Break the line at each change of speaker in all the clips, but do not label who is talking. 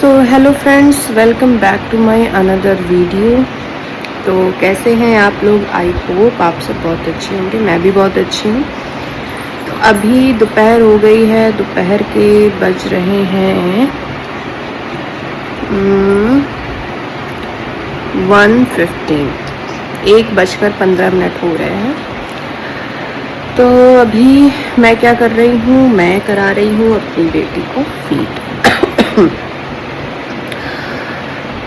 So hello friends, welcome back to my another video. तो कैसे हैं आप लोग? आई होप आप सब बहुत अच्छे होंगे। मैं भी बहुत अच्छी हूँ। तो अभी दोपहर हो गई है, दोपहर के बज रहे हैं 1:15, 1:15 हो रहे हैं। तो अभी मैं क्या कर रही हूँ? मैं करा रही हूँ अपनी बेटी को फीड।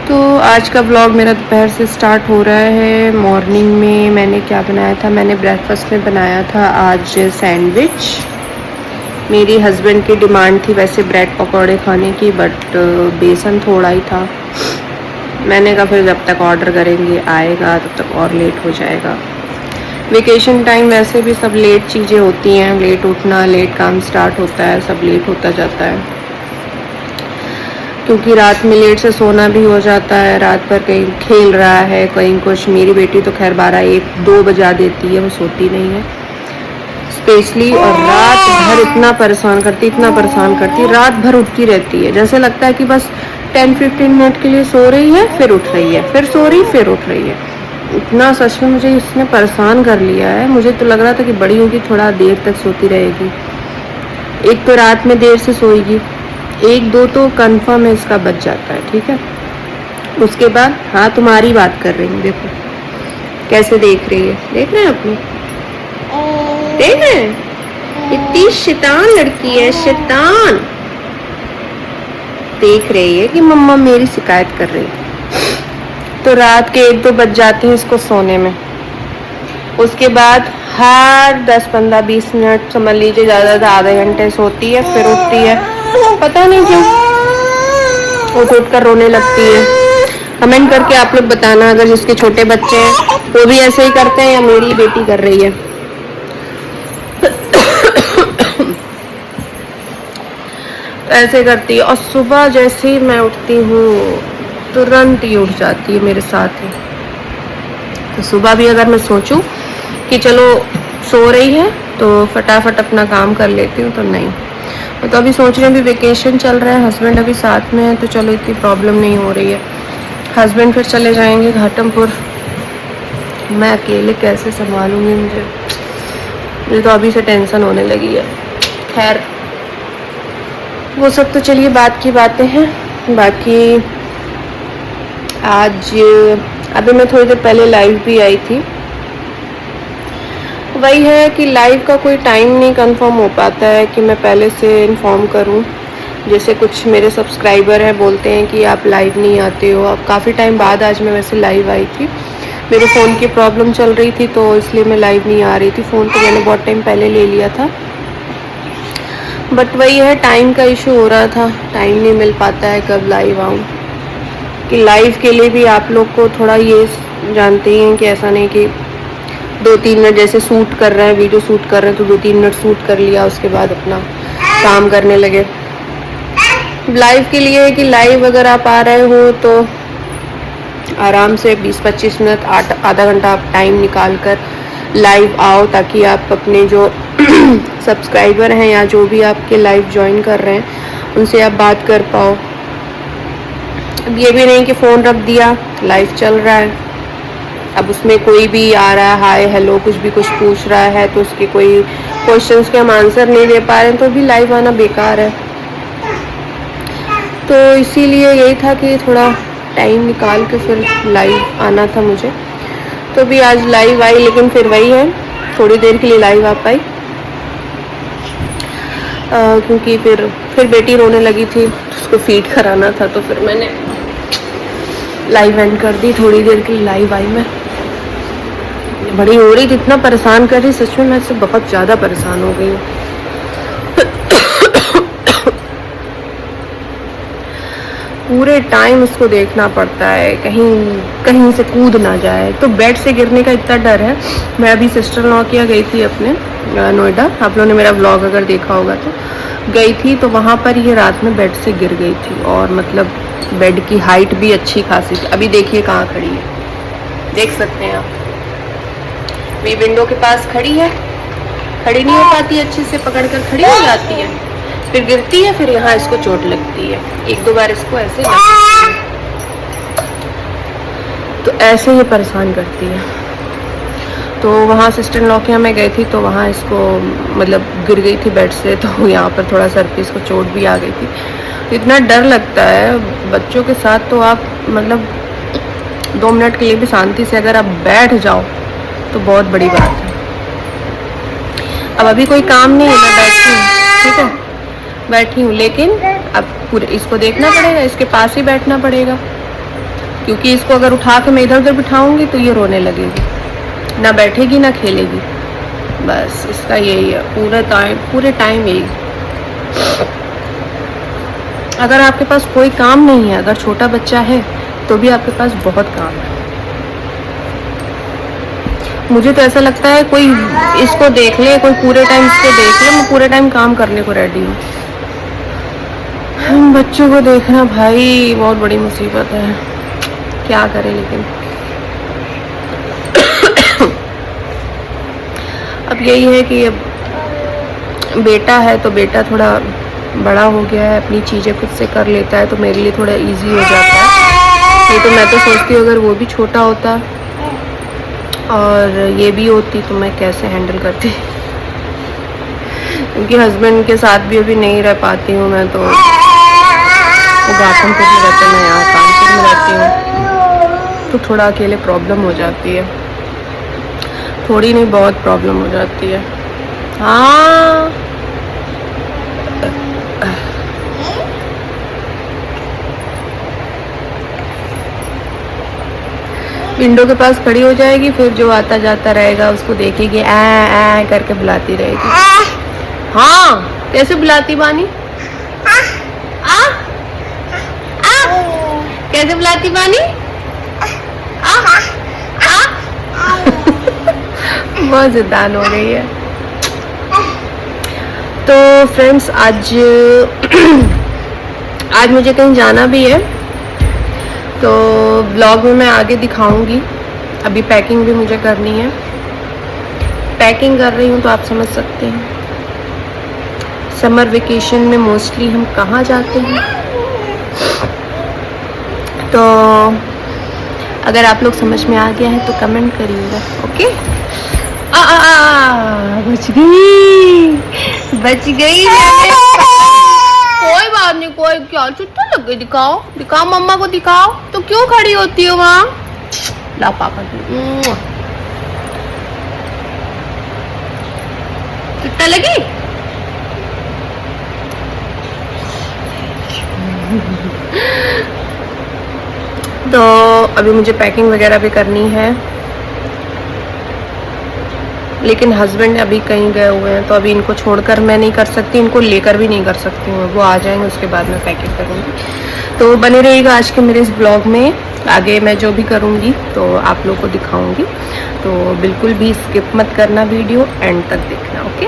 तो आज का व्लॉग मेरा दोपहर से स्टार्ट हो रहा है। मॉर्निंग में मैंने क्या बनाया था? मैंने ब्रेकफास्ट में बनाया था आज सैंडविच। मेरी हस्बैंड की डिमांड थी वैसे ब्रेड पकौड़े खाने की, बट बेसन थोड़ा ही था। मैंने कहा फिर जब तक ऑर्डर करेंगे आएगा तब तक और लेट हो जाएगा। वेकेशन टाइम वैसे भी सब लेट चीज़ें होती हैं, लेट उठना, लेट काम स्टार्ट होता है, सब लेट होता जाता है। क्योंकि रात में लेट से सोना भी हो जाता है, रात भर कहीं खेल रहा है, कहीं कुछ। मेरी बेटी तो खैर 12-1-2 बजा देती है, वो सोती नहीं है स्पेशली। और रात भर इतना परेशान करती, रात भर उठती रहती है। जैसे लगता है कि बस 10-15 मिनट के लिए सो रही है, फिर उठ रही है, फिर सो रही, फिर उठ रही है। इतना सच में मुझे इसने परेशान कर लिया है। मुझे तो लग रहा था कि बड़ी होगी, थोड़ा देर तक सोती रहेगी। एक तो रात में देर से सोएगी, 1-2 तो कंफर्म है इसका बच जाता है, ठीक है। उसके बाद हाँ, तुम्हारी बात कर रही हूँ। देखो कैसे देख रही है, देख रहे हैं आप लोग? देख रहे हैं? इतनी शैतान लड़की है, शैतान। देख रही है कि मम्मा मेरी शिकायत कर रही है। तो रात के 1-2 बज जाते हैं इसको सोने में। उसके बाद हर 10-15-20 मिनट, समझ लीजिए ज़्यादा आधे घंटे सोती है, फिर उठती है। पता नहीं क्यों उठ कर रोने लगती है। कमेंट करके आप लोग बताना अगर जिसके छोटे बच्चे हैं वो भी ऐसे ही करते हैं या मेरी बेटी कर रही है। ऐसे करती है। और सुबह जैसे ही मैं उठती हूँ तुरंत ही उठ जाती है मेरे साथ ही। तो सुबह भी अगर मैं सोचूं कि चलो सो रही है तो फटाफट अपना काम कर लेती हूँ, तो नहीं। तो अभी सोच रही हूँ, अभी वेकेशन चल रहा है, हस्बैंड अभी साथ में है, तो चलो इतनी प्रॉब्लम नहीं हो रही है। हस्बैंड फिर चले जाएंगे घाटमपुर, मैं अकेले कैसे संभालूंगी? मुझे तो अभी से टेंशन होने लगी है। खैर वो सब तो चलिए बात की बातें हैं। बाकी आज अभी मैं थोड़ी देर पहले लाइव भी आई थी। वही है कि लाइव का कोई टाइम नहीं कंफर्म हो पाता है कि मैं पहले से इन्फॉर्म करूं। जैसे कुछ मेरे सब्सक्राइबर हैं, बोलते हैं कि आप लाइव नहीं आते हो। अब काफ़ी टाइम बाद आज मैं वैसे लाइव आई थी। मेरे फ़ोन की प्रॉब्लम चल रही थी तो इसलिए मैं लाइव नहीं आ रही थी। फ़ोन तो मैंने बहुत टाइम पहले ले लिया था, बट वही है टाइम का इशू हो रहा था। टाइम नहीं मिल पाता है कब लाइव आऊँ। कि लाइव के लिए भी आप लोग को थोड़ा ये जानते हैं कि ऐसा नहीं कि 2-3 मिनट जैसे शूट कर रहे हैं, वीडियो शूट कर रहे हैं तो 2-3 मिनट शूट कर लिया, उसके बाद अपना काम करने लगे। लाइव के लिए है कि लाइव अगर आप आ रहे हो तो आराम से 20-25 मिनट, आधा घंटा आप टाइम निकाल कर लाइव आओ, ताकि आप अपने जो सब्सक्राइबर हैं या जो भी आपके लाइव ज्वाइन कर रहे हैं उनसे आप बात कर पाओ। अब ये भी नहीं कि फ़ोन रख दिया, लाइव चल रहा है, अब उसमें कोई भी आ रहा है, हाय हेलो कुछ भी कुछ पूछ रहा है, तो उसके कोई क्वेश्चंस के हम आंसर नहीं दे पा रहे हैं, तो भी लाइव आना बेकार है। तो इसीलिए यही था कि थोड़ा टाइम निकाल के फिर लाइव आना था मुझे। तो भी आज लाइव आई, लेकिन फिर वही है, थोड़ी देर के लिए लाइव आ पाई क्योंकि फिर बेटी रोने लगी थी, उसको फीड कराना था, तो फिर मैंने लाइव एंड कर दी। थोड़ी देर के लिए लाइव आई मैं। बड़ी हो रही थी, इतना परेशान कर रही, सच में मैं इससे बहुत ज़्यादा परेशान हो गई हूँ। पूरे टाइम उसको देखना पड़ता है, कहीं से कूद ना जाए। तो बेड से गिरने का इतना डर है। मैं अभी सिस्टर लॉ के यहाँ गई थी अपने नोएडा, आप लोगों ने मेरा व्लॉग अगर देखा होगा तो गई थी, तो वहाँ पर ये रात में बेड से गिर गई थी। और मतलब बेड की हाइट भी अच्छी खासी थी। अभी देखिए कहाँ खड़ी है, देख सकते हैं आप, मेरी विंडो के पास खड़ी है। खड़ी नहीं हो पाती अच्छे से, पकड़ कर खड़ी हो जाती है, फिर गिरती है, फिर यहाँ इसको चोट लगती है। 1-2 बार इसको ऐसे लगती है, तो ऐसे ही परेशान करती है। तो वहाँ सिस्टर इन लॉ के यहाँ मैं गई थी, तो वहाँ इसको मतलब गिर गई थी बेड से, तो यहाँ पर थोड़ा सर पे इसको चोट भी आ गई थी। तो इतना डर लगता है बच्चों के साथ, तो आप मतलब 2 मिनट के लिए भी शांति से अगर आप बैठ जाओ तो बहुत बड़ी बात है। अब अभी कोई काम नहीं है, मैं बैठी हूँ, ठीक है, बैठी हूँ, लेकिन अब पूरे इसको देखना पड़ेगा, इसके पास ही बैठना पड़ेगा, क्योंकि इसको अगर उठा के मैं इधर उधर बिठाऊंगी तो ये रोने लगेगी, ना बैठेगी ना खेलेगी। बस इसका यही है पूरे टाइम यही। अगर आपके पास कोई काम नहीं है, अगर छोटा बच्चा है, तो भी आपके पास बहुत काम है। मुझे तो ऐसा लगता है कोई इसको देख ले, कोई पूरे टाइम इसको देख ले, मैं पूरे टाइम काम करने को रेडी हूँ। बच्चों को देखना भाई बहुत बड़ी मुसीबत है, क्या करें। लेकिन अब यही है कि अब बेटा है, तो बेटा थोड़ा बड़ा हो गया है, अपनी चीज़ें खुद से कर लेता है, तो मेरे लिए थोड़ा इजी हो जाता है। नहीं तो मैं तो सोचती हूँ अगर वो भी छोटा होता और ये भी होती तो मैं कैसे हैंडल करती, क्योंकि हस्बैंड के साथ भी अभी नहीं रह पाती हूँ मैं, तो वो गाठमपुर में रहते, मैं यहाँ कानपुर में रहती हूँ, तो थोड़ा अकेले प्रॉब्लम हो जाती है, थोड़ी नहीं बहुत प्रॉब्लम हो जाती है। हाँ विंडो के पास खड़ी हो जाएगी, फिर जो आता जाता रहेगा उसको देखेगी, ऐ करके बुलाती रहेगी। हाँ कैसे बुलाती बानी? आ? कैसे बुलाती बानी? बहुत जिद्दान हो गई है। तो फ्रेंड्स आज मुझे कहीं जाना भी है, तो ब्लॉग में मैं आगे दिखाऊंगी। अभी पैकिंग भी मुझे करनी है, पैकिंग कर रही हूँ, तो आप समझ सकते हैं समर वेकेशन में मोस्टली हम कहाँ जाते हैं। तो अगर आप लोग समझ में आ गया है तो कमेंट करिएगा, ओके। बच गई कोई बात नहीं, कोई क्या चुट्टा लग गई, दिखाओ मम्मा को दिखाओ, तो क्यों खड़ी होती हो वहाँ? ला पापा चुट्टा लगी? तो अभी मुझे पैकिंग वगैरह भी करनी है, लेकिन हस्बैंड अभी कहीं गए हुए हैं, तो अभी इनको छोड़कर मैं नहीं कर सकती, इनको लेकर भी नहीं कर सकती हूँ। वो आ जाएंगे उसके बाद मैं पैकिंग करूँगी। तो बने रहिएगा आज के मेरे इस ब्लॉग में, आगे मैं जो भी करूँगी तो आप लोग को दिखाऊँगी, तो बिल्कुल भी स्किप मत करना, वीडियो एंड तक देखना, ओके।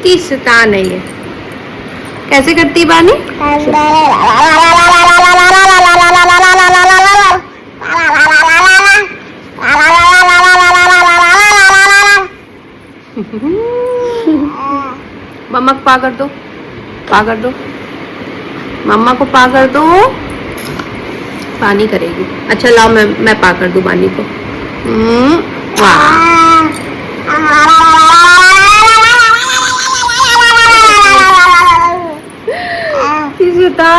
तीसता नहीं है, कैसे करती बानी? मम्मा को पा कर दो, मम्मा को पा कर दो, पानी करेगी। अच्छा लाओ मैं पा कर दूं बानी को।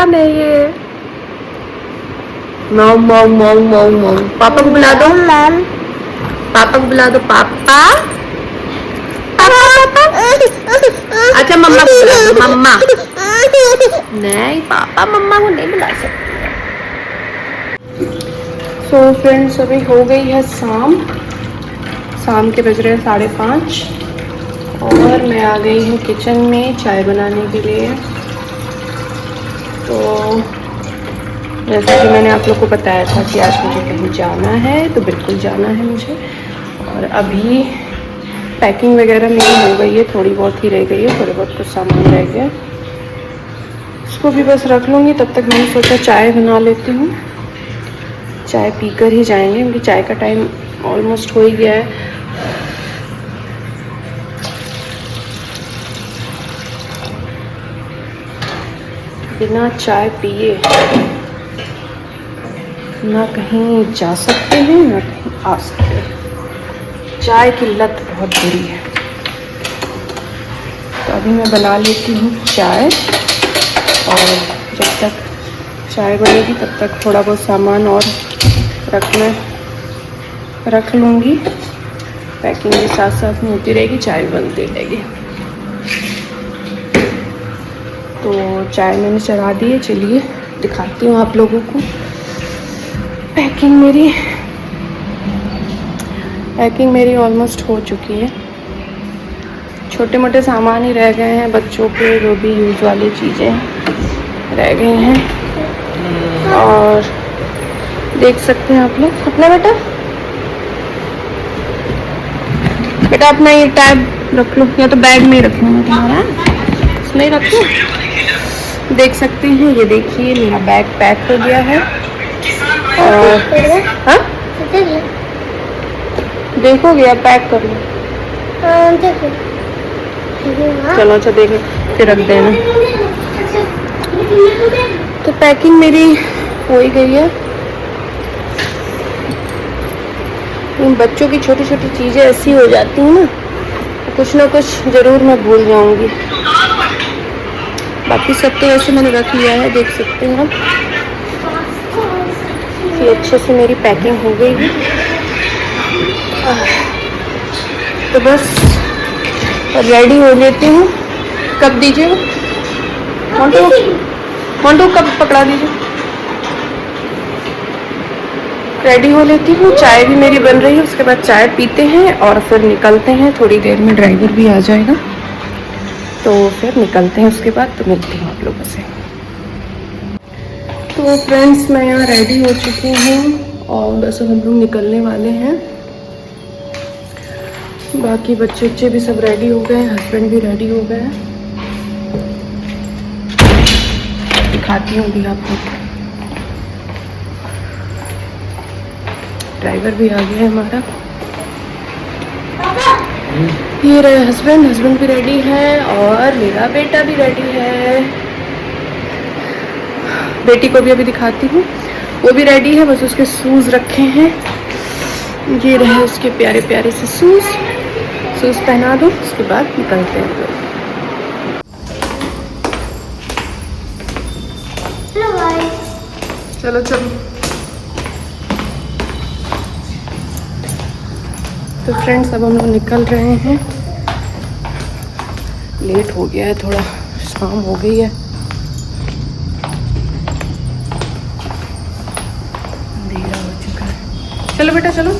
नहीं है पापा को बुला दो, पापा को बुला दो, पापा। अच्छा मम्मा को बुला दो, मम्मा नहीं, पापा मम्मा को नहीं बुला सकते। सो फ्रेंड्स अभी हो गई है शाम के बज रहे 5:30 और मैं आ गई हूँ किचन में चाय बनाने के लिए। तो जैसा कि मैंने आप लोग को बताया था कि आज मुझे कहीं जाना है, तो बिल्कुल जाना है मुझे। और अभी पैकिंग वगैरह मेरी हो गई है, थोड़ी बहुत ही रह गई है, थोड़े बहुत कुछ सामान रह गया, उसको भी बस रख लूँगी। तब तक मैंने सोचा चाय बना लेती हूँ, चाय पीकर ही जाएंगे क्योंकि चाय का टाइम ऑलमोस्ट हो ही गया है। बिना चाय पिए ना कहीं जा सकते हैं ना कहीं आ सकते हैं। चाय की लत बहुत बुरी है। तो अभी मैं बना लेती हूँ चाय, और जब तक चाय बनेगी तब तक थोड़ा बहुत सामान और रख लूँगी। पैकिंग के साथ साथ में होती रहेगी, चाय भी बनती रहेगी। तो चाय मैंने चढ़ा दी है, चलिए दिखाती हूँ आप लोगों को। पैकिंग मेरी ऑलमोस्ट हो चुकी है। छोटे मोटे सामान ही रह गए हैं, बच्चों के जो भी यूज़ वाली चीज़ें रह गई हैं। और देख सकते हैं आप लोग। अपना बेटा अपना ये टैब रख लो, या तो बैग में ही रखना है तुम्हारा, इसमें ही रख लो। देख सकते हैं, ये देखिए मेरा बैग पैक हो गया है। और हाँ देखोगे, अब पैक कर लो। चलो अच्छा देखो, फिर रख देना। तो पैकिंग मेरी हो ही गई है। बच्चों की छोटी छोटी चीज़ें ऐसी हो जाती हैं ना, कुछ ना कुछ ज़रूर मैं भूल जाऊंगी। बाकी सब तो वैसे मैंने रख लिया है, देख सकते हैं आप। ये अच्छे से मेरी पैकिंग हो गई है। तो बस रेडी हो लेती हूँ। कब दीजिए मोंटू कब पकड़ा दीजिए। रेडी हो लेती हूँ, चाय भी मेरी बन रही है। उसके बाद चाय पीते हैं और फिर निकलते हैं। थोड़ी देर में ड्राइवर भी आ जाएगा, तो फिर निकलते हैं। उसके बाद तो मिलती हूँ आप लोगों से। तो फ्रेंड्स, मैं यहाँ रेडी हो चुकी हूँ और बस हम लोग निकलने वाले हैं। बाकी बच्चे भी सब रेडी हो गए, हस्बैंड भी रेडी हो गए। दिखाती हूँ भी आपको। ड्राइवर भी आ गया है हमारा। ये रहे हस्बैंड भी रेडी है और मेरा बेटा भी रेडी है। बेटी को भी अभी दिखाती हूँ, वो भी रेडी है। बस उसके शूज़ रखे हैं, ये रहे उसके प्यारे प्यारे से शूज़ पहना दो। उसके बाद निकलते हैं लोग। चलो तो फ्रेंड्स, अब हम लोग निकल रहे हैं। लेट हो गया है, थोड़ा शाम हो गई है, अंधेरा हो चुका है। चलो बेटा चलो।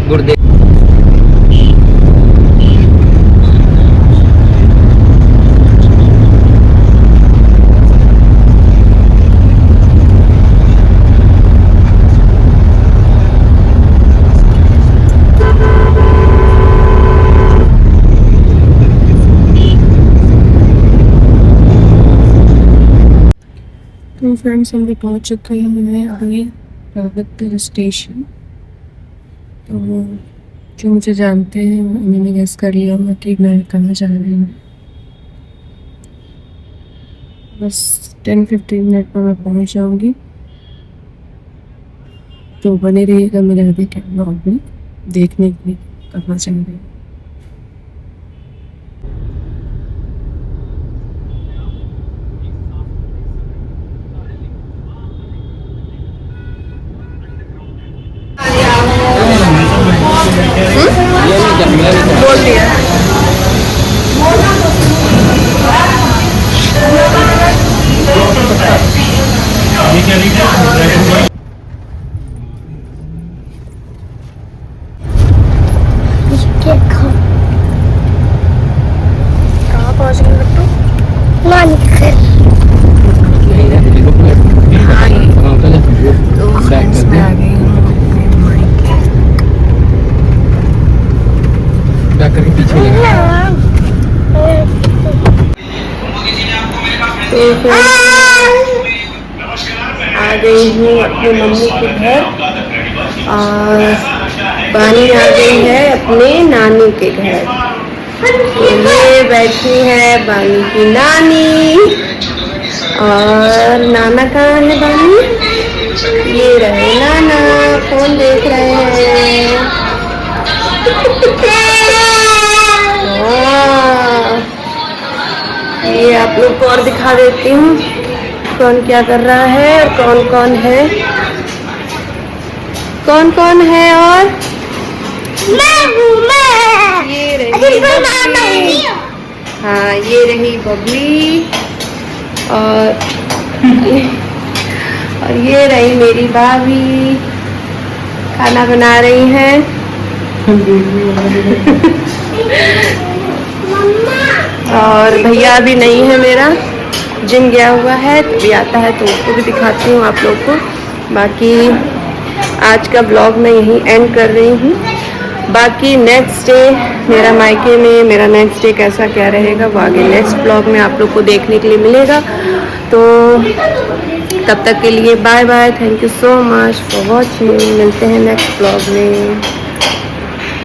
गुर्दे
तो फ्रेंड्स, हम भी पहुँच चुके हैं अभी रावतपुर स्टेशन। तो जो मुझे जानते हैं मैंने गेस कर लिया होगा कि मैं कहाँ जा रही हूँ। बस 10-15 मिनट में मैं पहुँच जाऊँगी। तो बने रहिएगा मेरे आगे के ब्लॉग में, देखने के लिए। करना चाहिए। गई हूँ अपनी मम्मी के घर और बानी आ गई है अपने नानू के घर। तो ये बैठी है बानी की नानी और नाना कहाँ है बानी? ये रहे नाना, फोन देख रहे हैं। ये आप लोग को और दिखा देती हूँ कौन क्या कर रहा है और कौन कौन है। कौन कौन है और ये रही बबली। हाँ ये रही बबली और ये रही मेरी भाभी खाना बना रही हैं। और भैया अभी नहीं है मेरा, जिम गया हुआ है, तभी आता है तो उसको भी दिखाती हूँ आप लोग को। बाकी आज का ब्लॉग मैं यहीं एंड कर रही हूँ। बाकी नेक्स्ट डे मेरा मायके में मेरा नेक्स्ट डे कैसा क्या रहेगा वो आगे नेक्स्ट ब्लॉग में आप लोग को देखने के लिए मिलेगा। तो तब तक के लिए bye bye, thank you so much for watching. मिलते हैं नेक्स्ट ब्लॉग में।